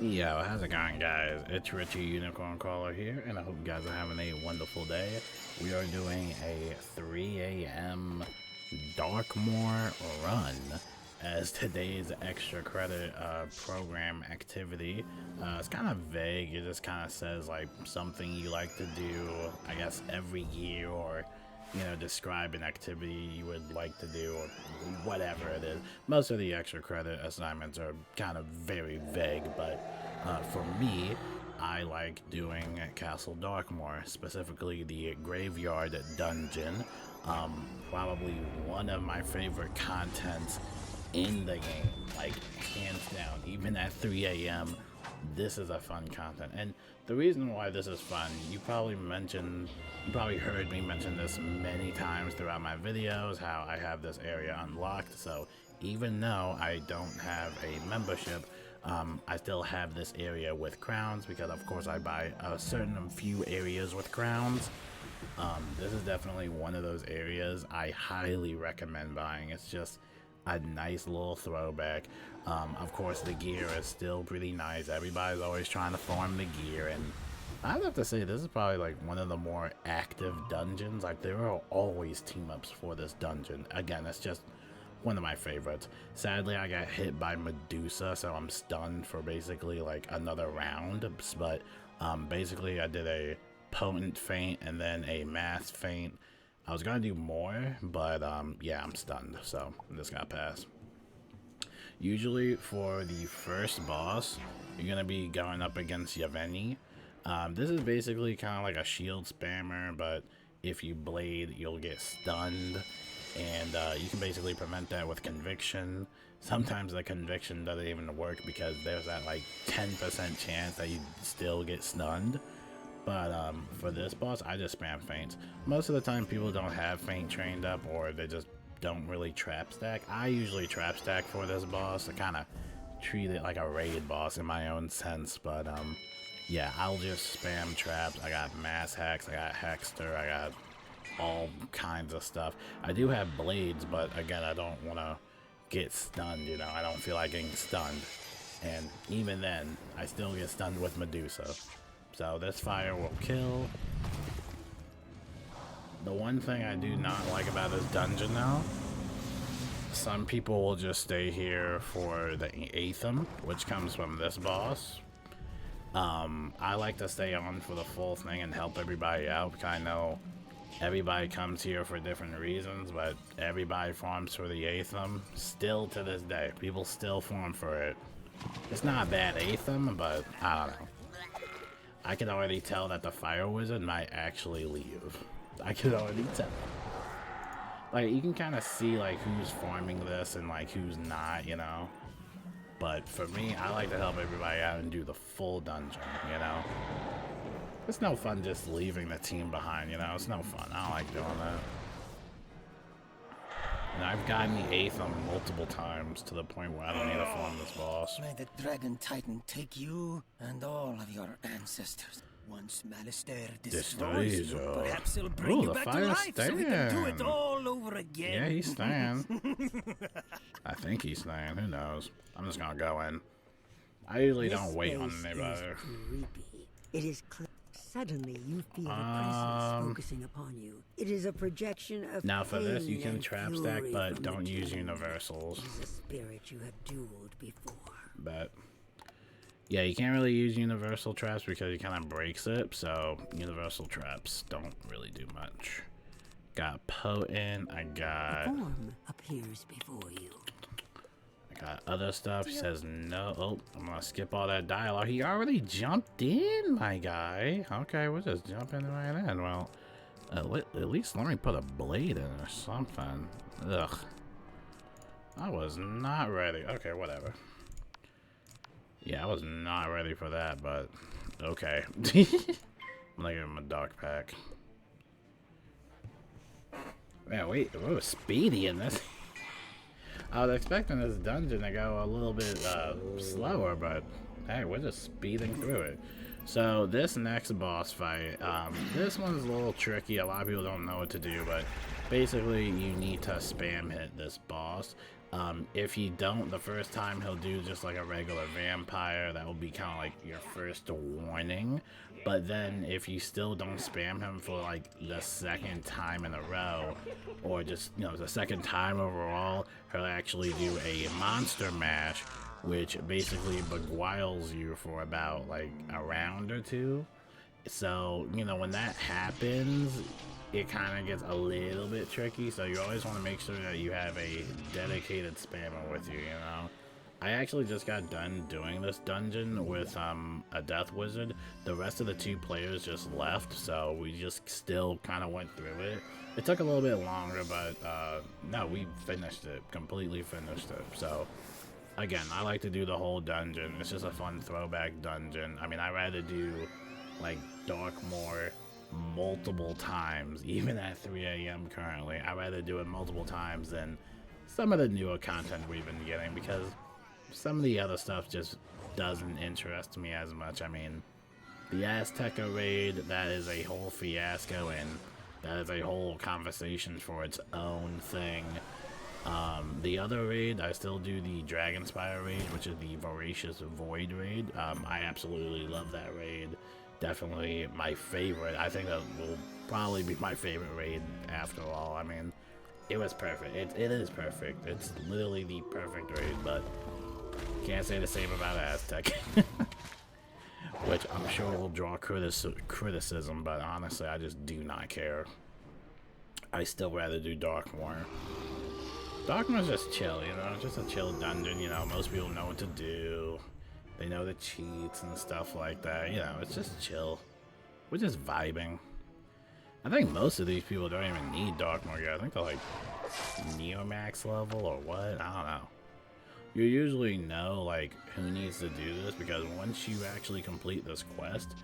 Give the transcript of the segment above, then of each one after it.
Yo, how's it going, guys? It's Richie Unicorn Caller here, and I hope you guys are having a wonderful day. We are doing a 3 a.m. Darkmoor run as today's extra credit program activity. It's kind of vague. It just kind of says like something you like to do, I guess, every year, or describe an activity you would like to do, or whatever it is. Most of the extra credit assignments are kind of very vague, but for me, I like doing Castle Darkmoor, specifically the Graveyard dungeon. Probably one of my favorite contents in the game, like hands down. Even at 3 a.m. this is a fun content, and the reason why this is fun, you probably heard me mention this many times throughout my videos, how I have this area unlocked. So even though I don't have a membership, I still have this area with crowns, because of course I buy a certain few areas with crowns. This is definitely one of those areas I highly recommend buying. It's just a nice little throwback. Of course, the gear is still pretty nice. Everybody's always trying to farm the gear, and I'd have to say this is probably like one of the more active dungeons. Like, there are always team ups for this dungeon. Again, it's just one of my favorites. Sadly, I got hit by Medusa, so I'm stunned for basically like another round. But basically, I did a potent feint and then a mass feint. I was gonna do more, but yeah, I'm stunned, so I'm just gonna pass. Usually for the first boss, you're gonna be going up against Yevgeny. This is basically kind of like a shield spammer, but if you blade, you'll get stunned, and you can basically prevent that with conviction. Sometimes the conviction doesn't even work because there's that like 10% chance that you still get stunned. But for this boss, I just spam feints. Most of the time, people don't have feint trained up, or they just don't really trap stack. I usually trap stack for this boss. I kind of treat it like a raid boss in my own sense. But yeah, I'll just spam traps. I got mass hacks, I got Hexter, I got all kinds of stuff. I do have blades, but again, I don't want to get stunned. I don't feel like getting stunned. And even then, I still get stunned with Medusa. So this fire will kill. The one thing I do not like about this dungeon now, some people will just stay here for the Aethum, which comes from this boss. I like to stay on for the full thing and help everybody out, because I know everybody comes here for different reasons, but everybody farms for the Aethum. Still to this day, people still farm for it. It's not a bad Aethum, but I don't know. I can already tell that the Fire Wizard might actually leave. I can already tell. Like, you can kind of see like who's farming this and like who's not, But for me, I like to help everybody out and do the full dungeon, It's no fun just leaving the team behind, It's no fun. I don't like doing that. And I've gotten the Aethum multiple times to the point where I don't need to farm this boss. May the Dragon Titan take you and all of your ancestors. Once Malistaire destroys you, perhaps he'll bring you back to life so we can do it all over again. Yeah, he's staying. I think he's staying. Who knows? I'm just gonna go in. I usually don't wait on anybody. It is clear. Suddenly, you feel a presence focusing upon you. It is a projection of now for this, you can and trap stack, fury but from don't the use king. universals. It is a spirit you have dueled before. But yeah, you can't really use universal traps because it kind of breaks it. So universal traps don't really do much. Got potent. I got. A form appears before you. I got other stuff. He says no. Oh, I'm gonna skip all that dialogue. He already jumped in, my guy. Okay, we'll just jump in right in. Well, at least let me put a blade in or something. Ugh. I was not ready. Okay, whatever. Yeah, I was not ready for that, but okay. I'm gonna give him a dark pack. Man, wait, we were speedy in this. I was expecting this dungeon to go a little bit slower, but hey, we're just speeding through it. So this next boss fight, this one's a little tricky. A lot of people don't know what to do, but basically you need to spam hit this boss. If you don't, the first time he'll do just like a regular vampire. That will be kind of like your first warning. But then if you still don't spam him for like the second time in a row, or just, you know, the second time overall, he'll actually do a monster mash, which basically beguiles you for about like a round or two. So, you know, when that happens, it kind of gets a little bit tricky, so you always want to make sure that you have a dedicated spammer with you, you know? I actually just got done doing this dungeon with a death wizard. The rest of the 2 players just left, so we just still kind of went through it. It took a little bit longer, but no, we finished it, completely finished it. So again, I like to do the whole dungeon. It's just a fun throwback dungeon. I mean, I'd rather do like Darkmoor multiple times, even at 3 a.m. currently. I'd rather do it multiple times than some of the newer content we've been getting, because some of the other stuff just doesn't interest me as much. I mean, the Azteca raid, that is a whole fiasco, and that is a whole conversation for its own thing. The other raid, I still do the Dragonspire raid, which is the Voracious Void raid. I absolutely love that raid. Definitely my favorite. I think that will probably be my favorite raid after all. I mean, it was perfect. It is perfect. It's literally the perfect raid, but can't say the same about Aztec. Which I'm sure will draw criticism, but honestly, I just do not care. I still rather do Darkmoor. Darkmoor's just chill, you know, just a chill dungeon, you know, most people know what to do. They know the cheats and stuff like that, you know, it's just chill. We're just vibing. I think most of these people don't even need Darkmoor yet. I think they're like Neomax level or what, I don't know. You usually know like who needs to do this, because once you actually complete this quest,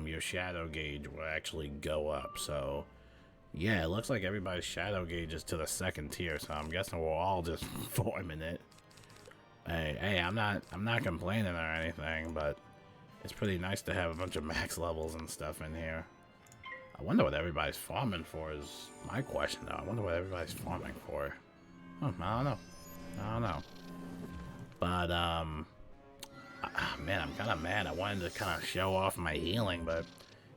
your shadow gauge will actually go up. So yeah, it looks like everybody's shadow gauge is to the 2nd tier, so I'm guessing we're all just forming it. Hey, I'm not complaining or anything, but it's pretty nice to have a bunch of max levels and stuff in here. I wonder what everybody's farming for is my question, though. I wonder what everybody's farming for. I don't know. But, man, I'm kind of mad. I wanted to kind of show off my healing, but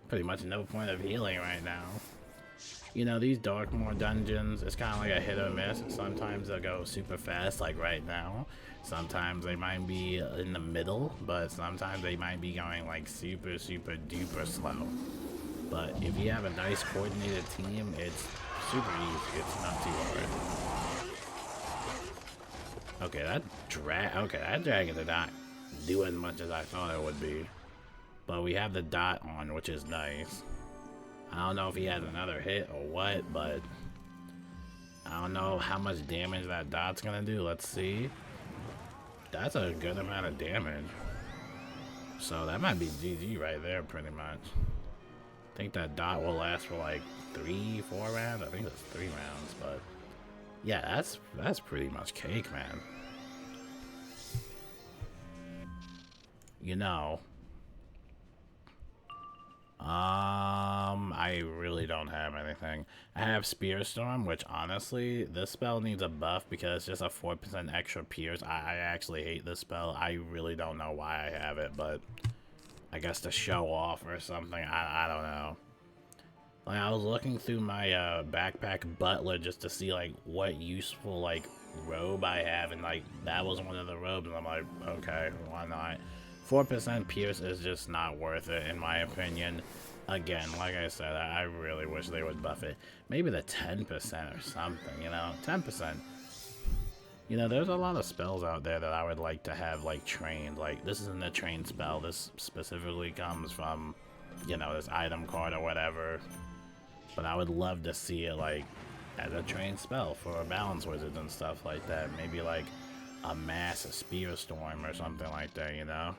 pretty much no point of healing right now. You know, these Darkmoor dungeons, it's kind of like a hit or miss. Sometimes they'll go super fast, like right now. Sometimes they might be in the middle, but sometimes they might be going like super, super duper slow. But if you have a nice coordinated team, it's super easy. It's not too hard. Okay, that dragon did not do as much as I thought it would be. But we have the dot on, which is nice. I don't know if he has another hit or what, but I don't know how much damage that dot's gonna do. Let's see. That's a good amount of damage. So that might be GG right there, pretty much. I think that dot will last for like 3-4 rounds. I think it's 3 rounds, but yeah, that's pretty much cake, man. You know, I really don't have anything. I have Spear Storm, which honestly, this spell needs a buff because it's just a 4% extra pierce. I actually hate this spell. I really don't know why I have it, but I guess to show off or something. I don't know. Like, I was looking through my backpack butler just to see like what useful like robe I have, and like that was one of the robes, and I'm like, okay, why not? 4% pierce is just not worth it in my opinion. Again, like I said, I really wish they would buff it. Maybe the 10% or something, you know, 10%. You know, there's a lot of spells out there that I would like to have like trained. Like, this isn't a trained spell. This specifically comes from, you know, this item card or whatever. But I would love to see it like as a trained spell for a balance wizard and stuff like that. Maybe like a mass Spear Storm or something like that, you know?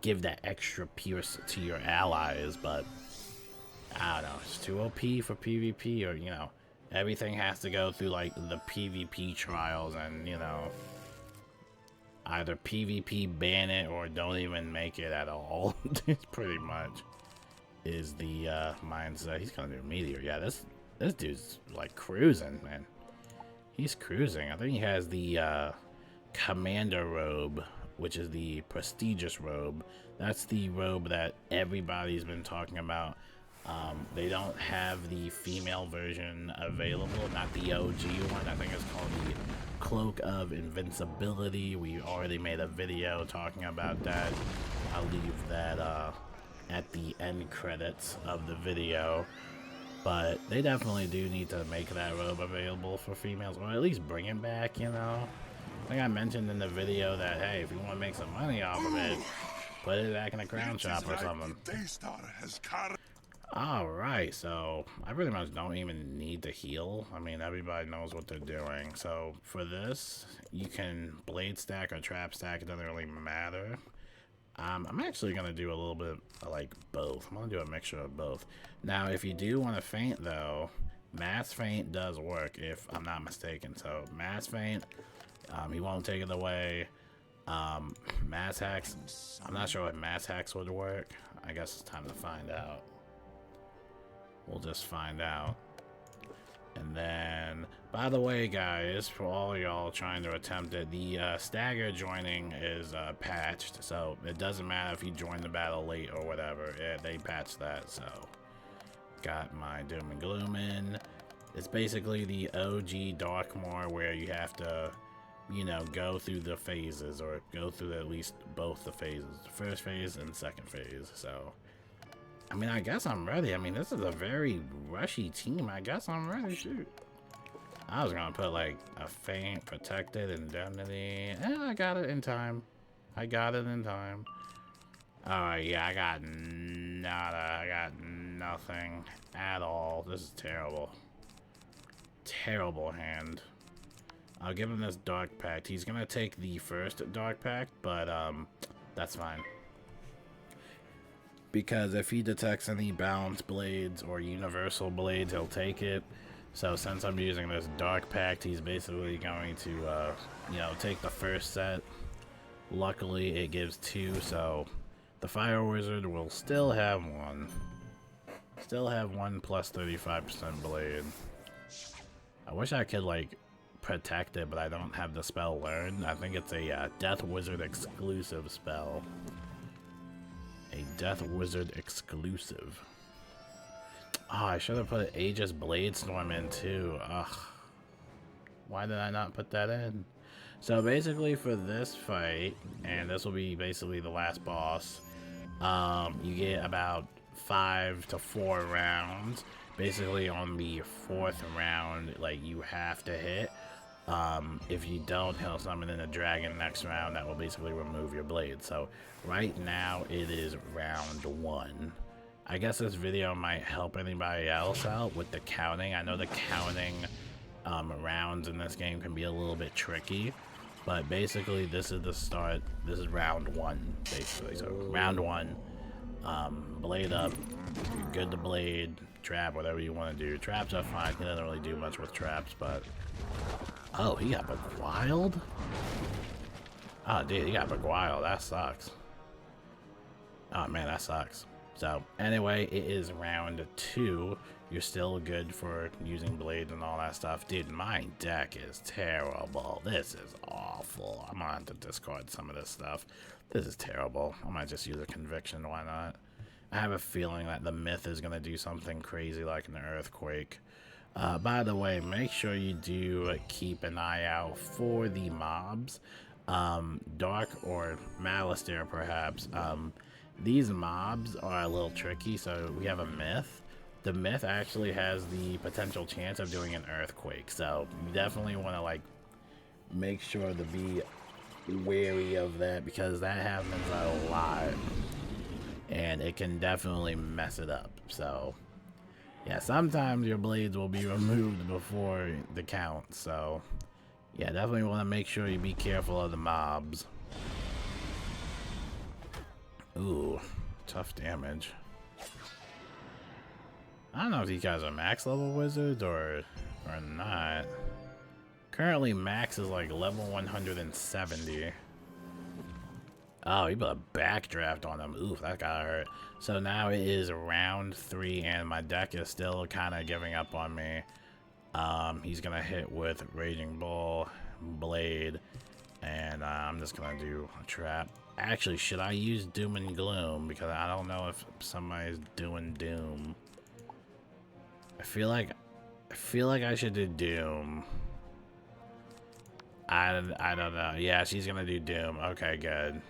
Give that extra pierce to your allies, but I don't know, it's too OP for PvP, or, you know, everything has to go through like the PvP trials, and, you know, either PvP ban it or don't even make it at all. It's pretty much is the mindset. He's gonna do Meteor. Yeah, this dude's like cruising, man. He's cruising. I think he has the commander robe, which is the prestigious robe. That's the robe that everybody's been talking about. They don't have the female version available, not the OG one. I think it's called the Cloak of Invincibility. We already made a video talking about that. I'll leave that at the end credits of the video. But they definitely do need to make that robe available for females, or at least bring it back, you know? I think I mentioned in the video that, hey, if you want to make some money off of it, put it back in a crown shop or something. Alright, so I pretty much don't even need to heal. I mean, everybody knows what they're doing. So for this, you can blade stack or trap stack. It doesn't really matter. I'm actually going to do a little bit of, like, both. I'm going to do a mixture of both. Now, if you do want to feint, though, mass feint does work, if I'm not mistaken. So mass feint, he won't take it away. Mass hacks, I'm not sure if mass hacks would work. I guess it's time to find out. We'll just find out. And then, by the way, guys, for all y'all trying to attempt it, the stagger joining is patched, so it doesn't matter if you join the battle late or whatever. They patched that, so got my doom and gloom in. It's basically the OG Darkmoor where you have to, you know, go through the phases, or go through at least both the phases, the first phase and second phase. So I mean, I guess I'm ready. I mean, this is a very rushy team. I guess I'm ready. Shoot. I was gonna put like a feint, protected, indemnity, and I got it in time. I got it in time. Alright, yeah, I got nada. I got nothing at all. This is terrible. Terrible hand. I'll give him this Dark Pact. He's gonna take the first Dark Pact, but that's fine. Because if he detects any balanced blades or universal blades, he'll take it. So since I'm using this Dark Pact, he's basically going to, you know, take the first set. Luckily, it gives 2, so the Fire Wizard will still have 1. Still have 1 plus 35% blade. I wish I could, like, protect it, but I don't have the spell learned. I think it's a Death Wizard exclusive spell. A Death Wizard exclusive. Oh, I should have put Aegis Bladestorm in too. Ugh. Why did I not put that in? So basically for this fight, and this will be basically the last boss, you get about 5 to 4 rounds. Basically on the 4th round, like, you have to hit. If you don't, he'll summon in a dragon next round that will basically remove your blade. So right now it is round 1. I guess this video might help anybody else out with the counting. I know the counting rounds in this game can be a little bit tricky, but basically this is the start. This is round 1 basically. So round 1, blade up, good to blade, trap, whatever you want to do. Traps are fine. He doesn't really do much with traps, but oh, he got beguiled? Oh, dude, he got beguiled. That sucks. Oh, man, that sucks. So, anyway, it is round 2. You're still good for using blades and all that stuff. Dude, my deck is terrible. This is awful. I'm gonna have to discard some of this stuff. This is terrible. I might just use a conviction. Why not? I have a feeling that the myth is gonna do something crazy like an earthquake. By the way, make sure you do keep an eye out for the mobs. Dark or Malistaire, perhaps. These mobs are a little tricky, so we have a myth. The myth actually has the potential chance of doing an earthquake, so you definitely want to, like, make sure to be wary of that, because that happens a lot, and it can definitely mess it up. So yeah, sometimes your blades will be removed before the count, so yeah, definitely want to make sure you be careful of the mobs. Ooh, tough damage. I don't know if these guys are max level wizards or not. Currently max is like level 170. Oh, he put a backdraft on him. Oof, that got hurt. So now it is round 3 and my deck is still kind of giving up on me. He's gonna hit with Raging Bull, Blade, and I'm just gonna do a trap. Actually, should I use Doom and Gloom? Because I don't know if somebody's doing Doom. I feel like I should do Doom. I don't know. Yeah, she's gonna do Doom. Okay, good.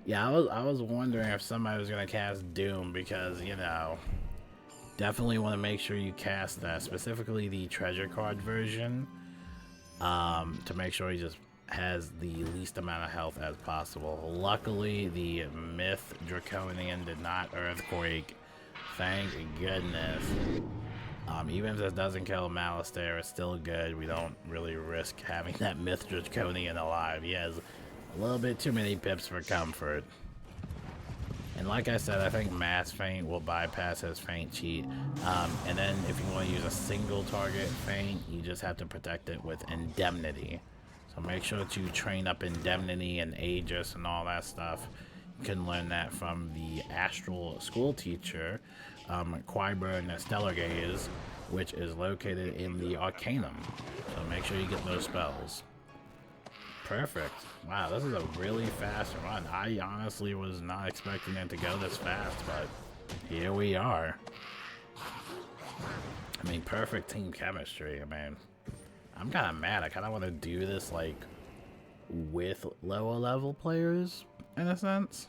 Yeah, I was wondering if somebody was gonna cast Doom because, you know, definitely want to make sure you cast that, specifically the treasure card version, to make sure he just has the least amount of health as possible. Luckily, the Myth Draconian did not Earthquake. Thank goodness. Even if this doesn't kill Malistaire, it's still good. We don't really risk having that Myth Draconian alive. He has a little bit too many pips for comfort. And like I said, I think Mass Feint will bypass his Feint cheat. And then if you want to use a single target Feint, you just have to protect it with Indemnity. So make sure that you train up Indemnity and Aegis and all that stuff. You can learn that from the Astral School Teacher, Qyburn Stellar Gaze, which is located in the Arcanum. So make sure you get those spells. Perfect. Wow, this is a really fast run. I honestly was not expecting it to go this fast, but here we are. I mean, perfect team chemistry. I mean, I'm kind of mad. I kind of want to do this, like, with lower level players, in a sense.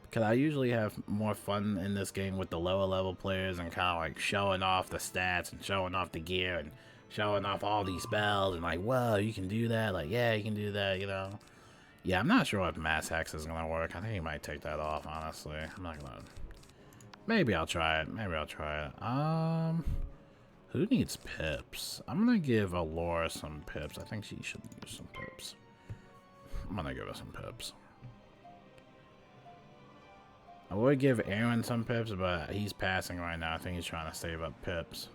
Because I usually have more fun in this game with the lower level players and kind of, like, showing off the stats and showing off the gear and showing off all these spells and like, whoa, you can do that. Like, yeah, you can do that, you know. Yeah, I'm not sure if Mass Hex is going to work. I think he might take that off, honestly. I'm not going to. Maybe I'll try it. Maybe I'll try it. Who needs pips? I'm going to give Allura some pips. I think she should use some pips. I'm going to give her some pips. I would give Aaron some pips, but he's passing right now. I think he's trying to save up pips.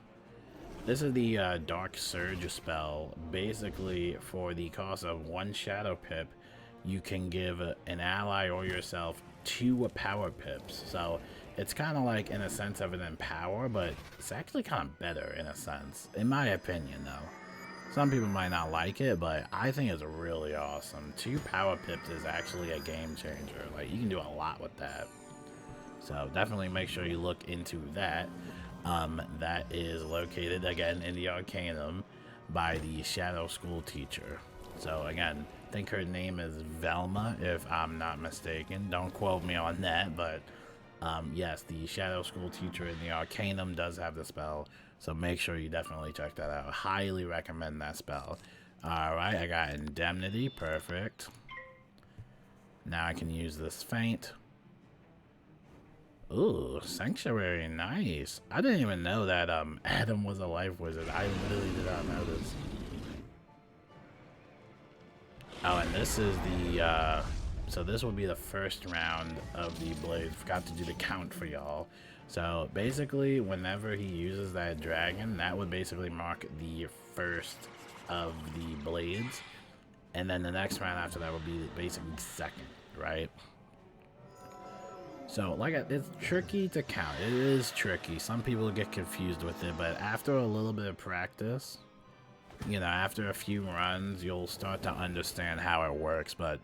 This is the Dark Surge spell. Basically, for the cost of 1 Shadow Pip, you can give an ally or yourself 2 power pips. So it's kind of like in a sense of an empower, but it's actually kind of better in a sense, in my opinion, though. Some people might not like it, but I think it's really awesome. 2 power pips is actually a game changer. Like, you can do a lot with that. So definitely make sure you look into that. That is located again in the Arcanum by the Shadow School Teacher. So again, I think her name is Velma, if I'm not mistaken. Don't quote me on that, but yes, the Shadow School Teacher in the Arcanum does have the spell. So make sure you definitely check that out. Highly recommend that spell. Alright, I got Indemnity, perfect. Now I can use this Feint. Ooh, Sanctuary, nice. I didn't even know that Adam was a life wizard. I literally did not know this. Oh, and this is the, so this will be the first round of the blade. Forgot to do the count for y'all. So basically, whenever he uses that dragon, that would basically mark the first of the blades. And then the next round after that would be basically second, right? So, like, it's tricky to count. It is tricky. Some people get confused with it, but after a little bit of practice, you know, after a few runs, you'll start to understand how it works. But,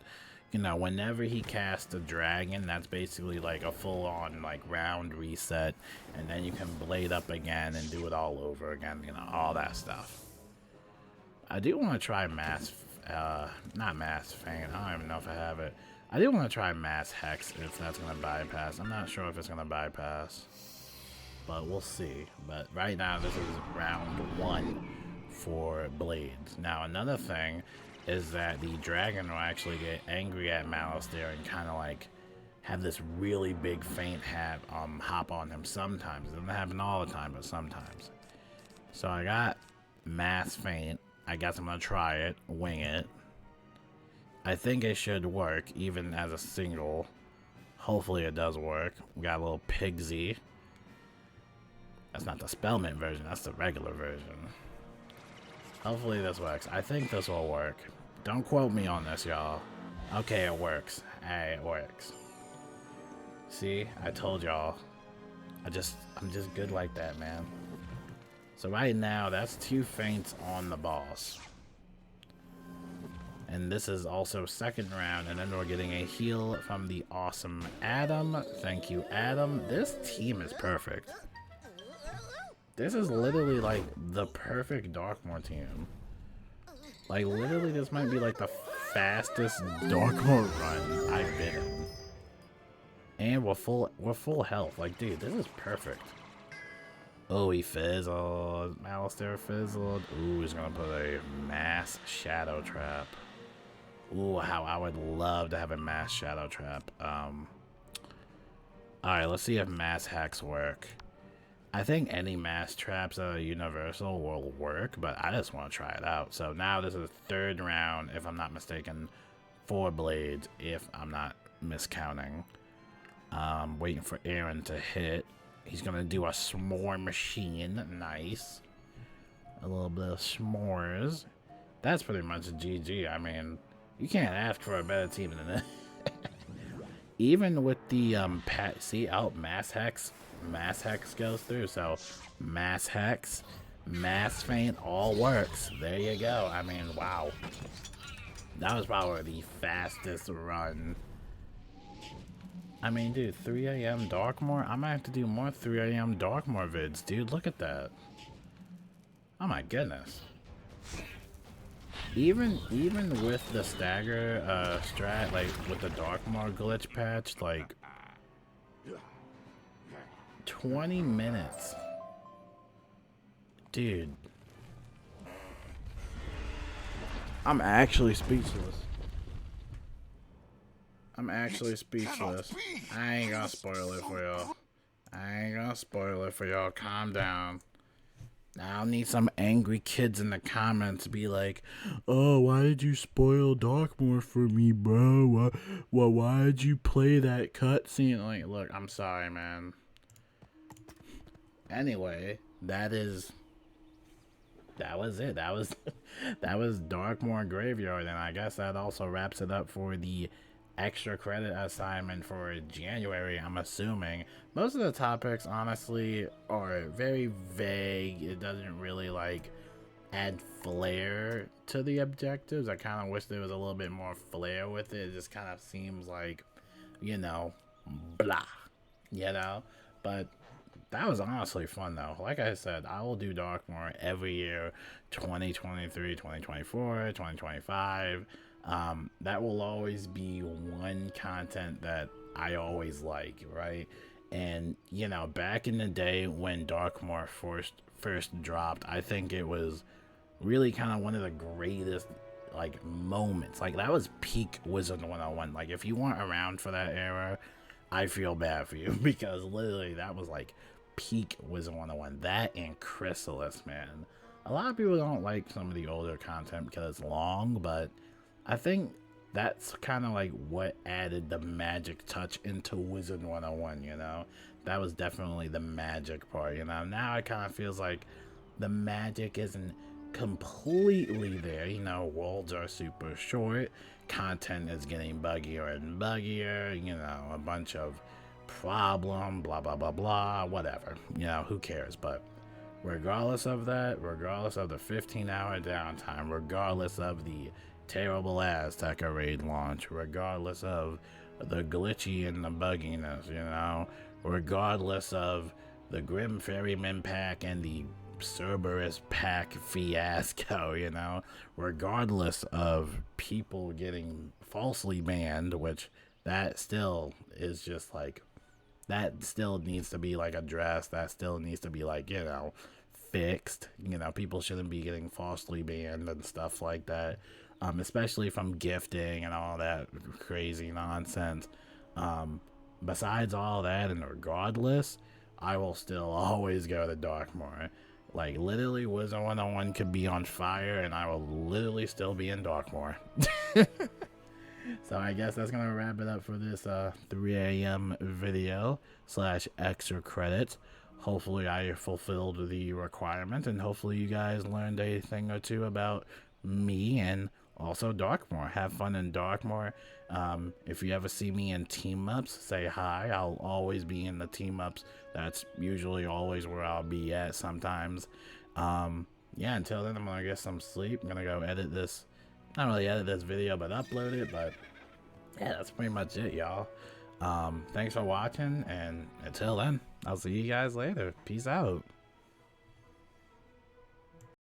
you know, whenever he casts a dragon, that's basically like a full-on, like, round reset. And then you can blade up again and do it all over again, you know, all that stuff. I do want to try not Mass Feint. I don't even know if I have it. I do want to try Mass Hex if that's going to bypass. I'm not sure if it's going to bypass, but we'll see. But right now, this is round 1 for Blades. Now, another thing is that the dragon will actually get angry at Malistaire and kind of like have this really big Feint hop on him sometimes. It doesn't happen all the time, but sometimes. So I got Mass Feint. I guess I'm going to try it, wing it. I think it should work, even as a single. Hopefully it does work. We got a little Pigsy. That's not the Spellmint version, that's the regular version. Hopefully this works. I think this will work. Don't quote me on this, y'all. Okay, it works. Hey, it works. See? I told y'all. I'm just good like that, man. So right now, that's 2 faints on the boss. And this is also second round, and then we're getting a heal from the awesome Adam. Thank you, Adam. This team is perfect. This is literally like the perfect Darkmoor team. Like literally, this might be like the fastest Darkmoor run I've been in. And we're full health. Like, dude, this is perfect. Oh, he fizzled. Malistaire fizzled. Ooh, he's gonna put a mass shadow trap. Ooh, how I would love to have a mass shadow trap. Alright, let's see if mass hacks work. I think any mass traps that are universal will work, but I just want to try it out. So now this is third round, if I'm not mistaken. 4 blades, if I'm not miscounting. Waiting for Aaron to hit. He's gonna do a s'more machine. Nice. A little bit of s'mores. That's pretty much a GG. I mean, you can't ask for a better team than that. Even with the mass hex goes through. So mass hex, mass feint, all works. There you go. I mean, wow. That was probably the fastest run. I mean, dude, 3 a.m. Darkmoor? I might have to do more 3 a.m. Darkmoor vids, dude. Look at that. Oh my goodness. Even with the stagger strat, like with the Darkmoor glitch patch, like 20 minutes. Dude. I'm actually speechless. I'm actually speechless. I ain't gonna spoil it for y'all. I ain't gonna spoil it for y'all. Calm down. I'll need some angry kids in the comments to be like, "Oh, why did you spoil Darkmoor for me, bro? Why did you play that cutscene?" Like, look, I'm sorry, man. Anyway, that was it. That was Darkmoor Graveyard, and I guess that also wraps it up for the extra credit assignment for January. I'm assuming most of the topics honestly are very vague. It doesn't really like add flair to the objectives. I kind of wish there was a little bit more flair with it. It just kind of seems like, you know, blah, you know. But that was honestly fun though. Like I said, I will do Darkmoor every year, 2023, 2024, 2025. That will always be one content that I always like, right? And you know, back in the day when Darkmoor first dropped, I think it was really kind of one of the greatest like moments. Like that was peak WIZARD101. Like if you weren't around for that era, I feel bad for you because literally that was like peak WIZARD101. That and Chrysalis, man. A lot of people don't like some of the older content because it's long, but I think that's kind of like what added the magic touch into WIZARD101, you know? That was definitely the magic part, you know? Now it kind of feels like the magic isn't completely there, you know? Worlds are super short, content is getting buggier and buggier, you know? A bunch of problem, blah, blah, blah, blah, whatever. You know, who cares? But regardless of that, regardless of the 15-hour downtime, regardless of the terrible Azteca raid launch, regardless of the glitchy and the bugginess, you know, regardless of the Grim Ferryman pack and the Cerberus pack fiasco, you know, regardless of people getting falsely banned, which that still is just like, that still needs to be like addressed, that still needs to be like, you know, fixed. You know, people shouldn't be getting falsely banned and stuff like that. Especially from gifting and all that crazy nonsense. Besides all that and regardless, I will still always go to Darkmoor. Like, literally, WIZARD101 could be on fire and I will literally still be in Darkmoor. So I guess that's going to wrap it up for this 3 a.m. video / extra credits. Hopefully I fulfilled the requirement and hopefully you guys learned a thing or two about me and also Darkmoor. Have fun in Darkmoor. If you ever see me in team ups, say hi. I'll always be in the team ups. That's usually always where I'll be at. Sometimes Yeah, until then, I'm gonna get some sleep. I'm gonna go edit this, not really edit this video, but upload it. But yeah, that's pretty much it, y'all. Thanks for watching, and until then, I'll see you guys later. Peace out.